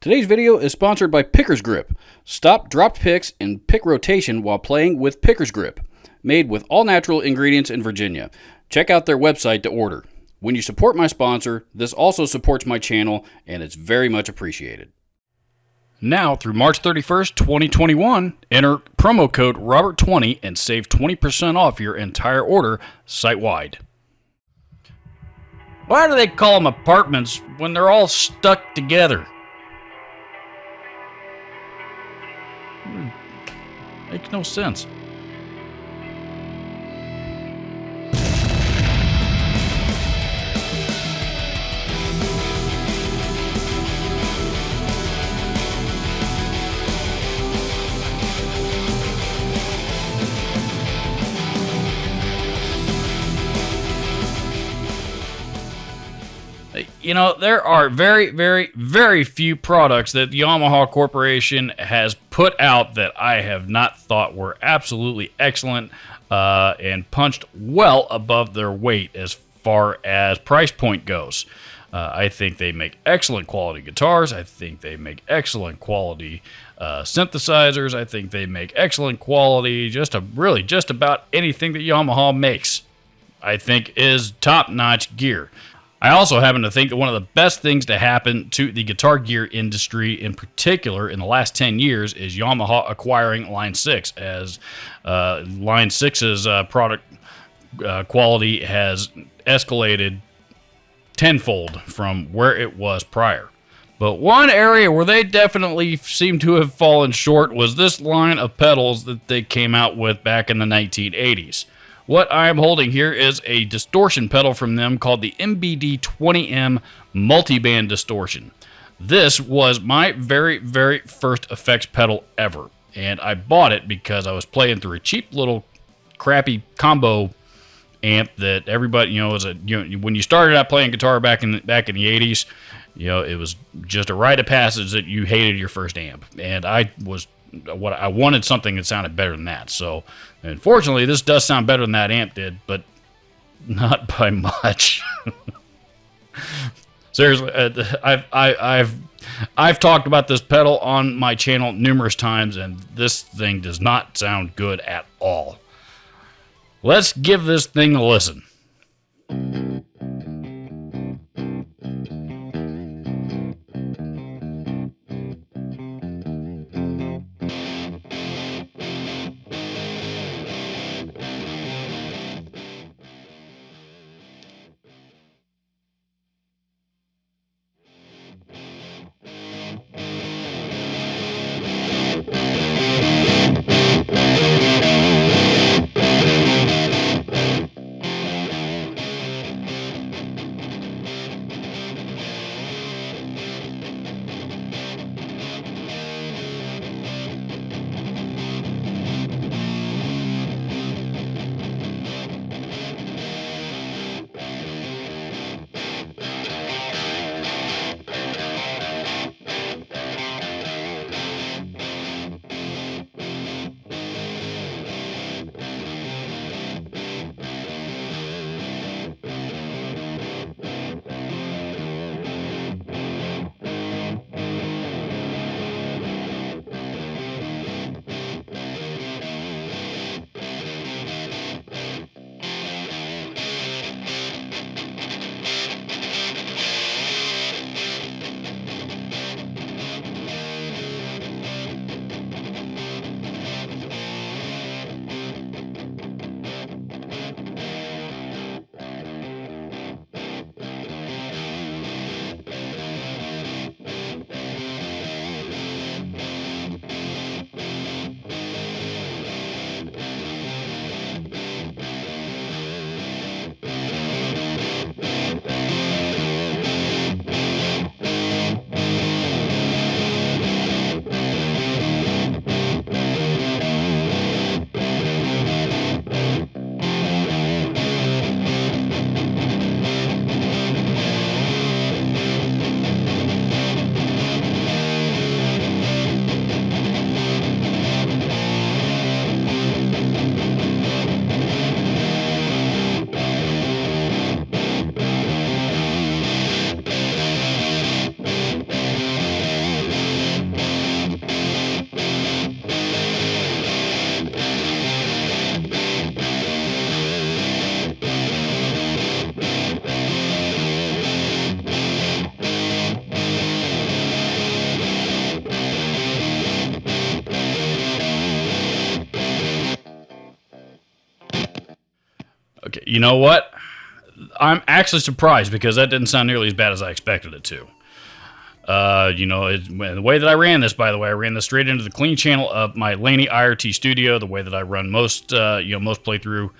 Today's video is sponsored by Picker's Grip. Stop dropped picks and pick rotation while playing with Picker's Grip. Made with all natural ingredients in Virginia. Check out their website to order. When you support my sponsor, this also supports my channel, and it's very much appreciated. Now through March 31st, 2021, enter promo code Robert20 and save 20% off your entire order site-wide. Why do they call them apartments when they're all stuck together? Makes no sense. You know, there are very, very, very few products that the Yamaha Corporation has put out that I have not thought were absolutely excellent and punched well above their weight as far as price point goes. I think they make excellent quality guitars. I think they make excellent quality synthesizers. I think they make excellent quality just about anything that Yamaha makes. I think is top-notch gear. I also happen to think that one of the best things to happen to the guitar gear industry in particular in the last 10 years is Yamaha acquiring Line 6, as Line 6's product quality has escalated tenfold from where it was prior. But one area where they definitely seem to have fallen short was this line of pedals that they came out with back in the 1980s. What I am holding here is a distortion pedal from them called the MBD-20M Multiband Distortion. This was my very, very first effects pedal ever, and I bought it because I was playing through a cheap little crappy combo amp that everybody, when you started out playing guitar back in the 80s, it was just a rite of passage that you hated your first amp, and I wanted something that sounded better than that. So, unfortunately, this does sound better than that amp did, but not by much. Seriously, I've talked about this pedal on my channel numerous times, and this thing does not sound good at all. Let's give this thing a listen. Okay, you know what? I'm actually surprised because that didn't sound nearly as bad as I expected it to. The way that I ran this, by the way, I ran this straight into the clean channel of my Laney IRT Studio, the way that I run most playthrough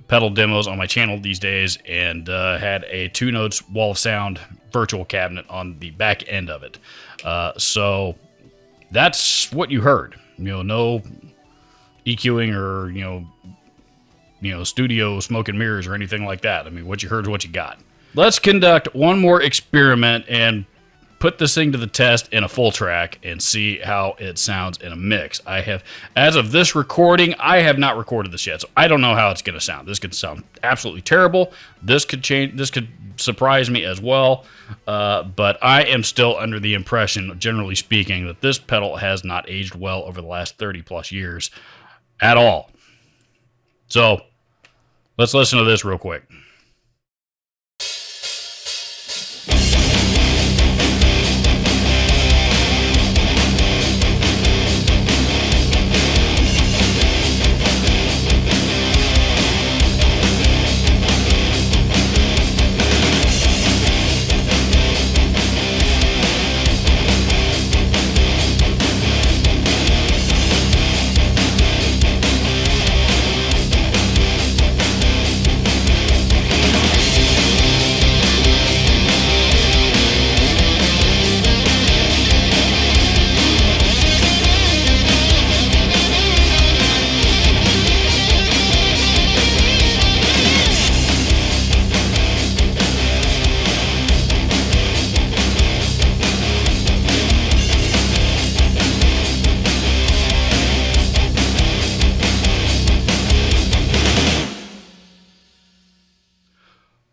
pedal demos on my channel these days, and had a 2 notes wall of sound virtual cabinet on the back end of it. So that's what you heard. No EQing or studio smoke and mirrors or anything like that. I mean, what you heard is what you got. Let's conduct one more experiment and put this thing to the test in a full track and see how it sounds in a mix. As of this recording, I have not recorded this yet, so I don't know how it's going to sound. This could sound absolutely terrible. This could change. This could surprise me as well. But I am still under the impression, generally speaking, that this pedal has not aged well over the last 30 plus years at all. So let's listen to this real quick.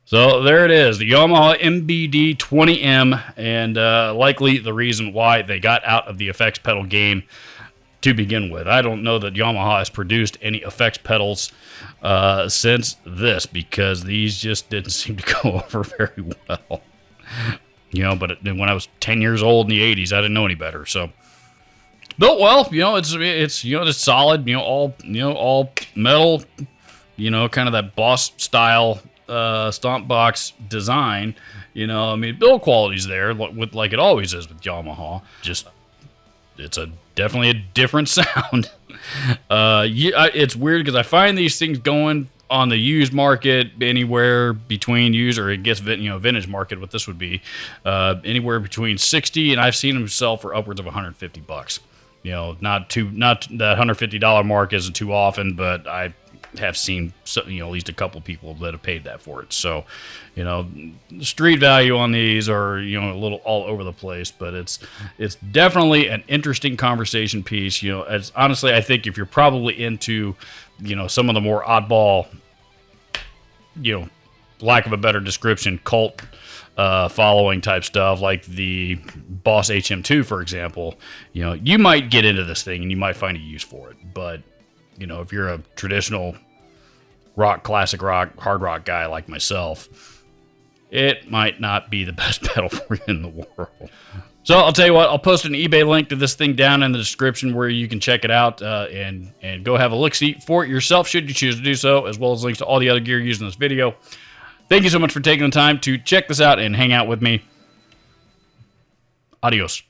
So there it is, the Yamaha MBD 20M, and likely the reason why they got out of the effects pedal game to begin with. I don't know that Yamaha has produced any effects pedals since this, because these just didn't seem to go over very well. But when I was 10 years old in the 80s, I didn't know any better. So built well, it's solid, all metal, kind of that Boss style stomp box design. Build quality's there, like it always is with Yamaha. Just it's definitely a different sound. It's weird because I find these things going on the used market anywhere between used, or it gets vintage market, what this would be, anywhere between 60, and I've seen them sell for upwards of $150. Not that $150 mark isn't too often, but I have seen at least a couple people that have paid that for it. So, street value on these are a little all over the place, but it's definitely an interesting conversation piece. As honestly, I think if you're probably into some of the more oddball, lack of a better description, cult following type stuff, like the Boss HM2, for example, you might get into this thing and you might find a use for it. But if you're a traditional classic rock, hard rock guy like myself, it might not be the best pedal for you in the world. So I'll tell you what, I'll post an eBay link to this thing down in the description where you can check it out and go have a look-see for it yourself, should you choose to do so, as well as links to all the other gear used in this video. Thank you so much for taking the time to check this out and hang out with me. Adios.